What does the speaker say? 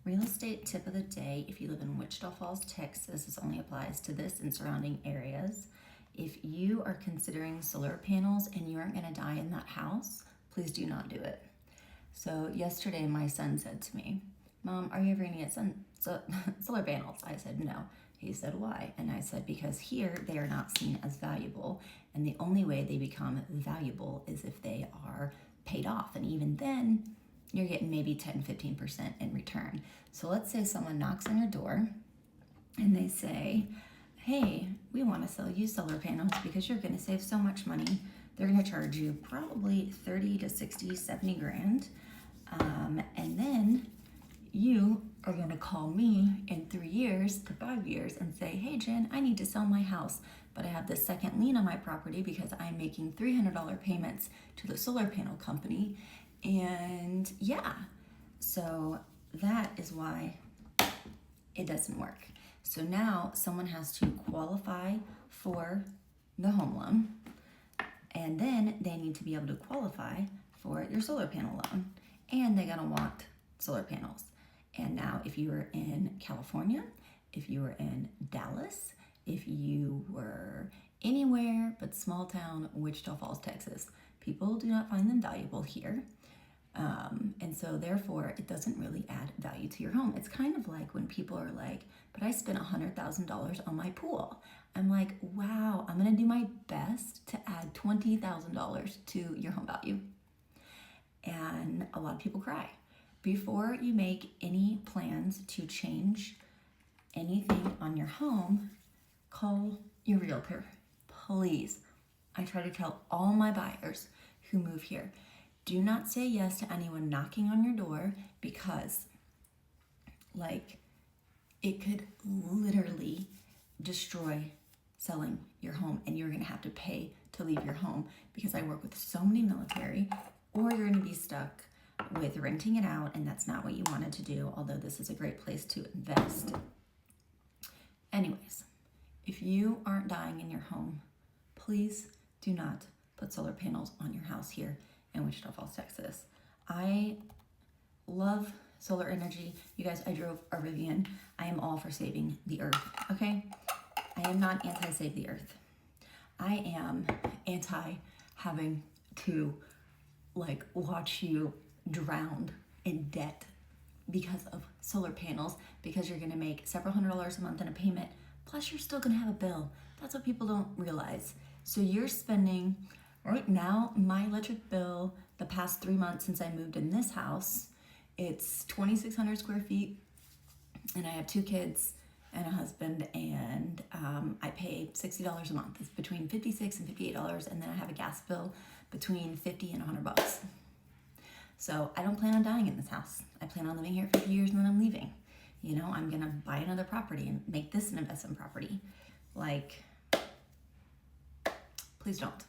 Real estate tip of the day: if you live in Wichita Falls, Texas, this only applies to this and surrounding areas. If you are considering solar panels and you aren't going to die in that house, please do not do it. So yesterday my son said to me, "Mom, are you ever going to get solar panels?" I said, "No." He said, "Why?" And I said, "Because here they are not seen as valuable, and the only way they become valuable is if they are paid off. And even then, you're getting maybe 10-15% in return." So let's say someone knocks on your door and they say, "Hey, we want to sell you solar panels because you're going to save so much money." They're going to charge you probably 30 to 60, 70 grand. And then you are going to call me in 3 years to 5 years and say, "Hey, Jen, I need to sell my house, but I have this second lien on my property because I'm making $300 payments to the solar panel company." And yeah, so that is why it doesn't work. So now someone has to qualify for the home loan, and then they need to be able to qualify for your solar panel loan, and they're gonna want solar panels. And now if you were in California, if you were in Dallas, if you were anywhere but small town Wichita Falls, Texas, people do not find them valuable here. And so therefore it doesn't really add value to your home. It's kind of like when people are like, "But I spent $100,000 on my pool." I'm like, wow, I'm gonna do my best to add $20,000 to your home value. And a lot of people cry. Before you make any plans to change anything on your home, call your realtor, please. I try to tell all my buyers who move here, do not say yes to anyone knocking on your door, because it could literally destroy selling your home, and you're going to have to pay to leave your home, because I work with so many military, or you're going to be stuck with renting it out, and that's not what you wanted to do, although this is a great place to invest. Anyways, if you aren't dying in your home, please do not put solar panels on your house here in Wichita Falls, Texas. I love solar energy. You guys, I drove a Rivian. I am all for saving the earth, okay? I am not anti-save the earth. I am anti having to watch you drown in debt because of solar panels, because you're gonna make several $100s a month in a payment, plus you're still gonna have a bill. That's what people don't realize. So you're spending, right now, my electric bill the past 3 months since I moved in this house, it's 2,600 square feet, and I have 2 kids and a husband, and I pay $60 a month. It's between $56 and $58, and then I have a gas bill between $50 and $100. So I don't plan on dying in this house. I plan on living here for a few years and then I'm leaving. You know, I'm gonna buy another property and make this an investment property. Please don't.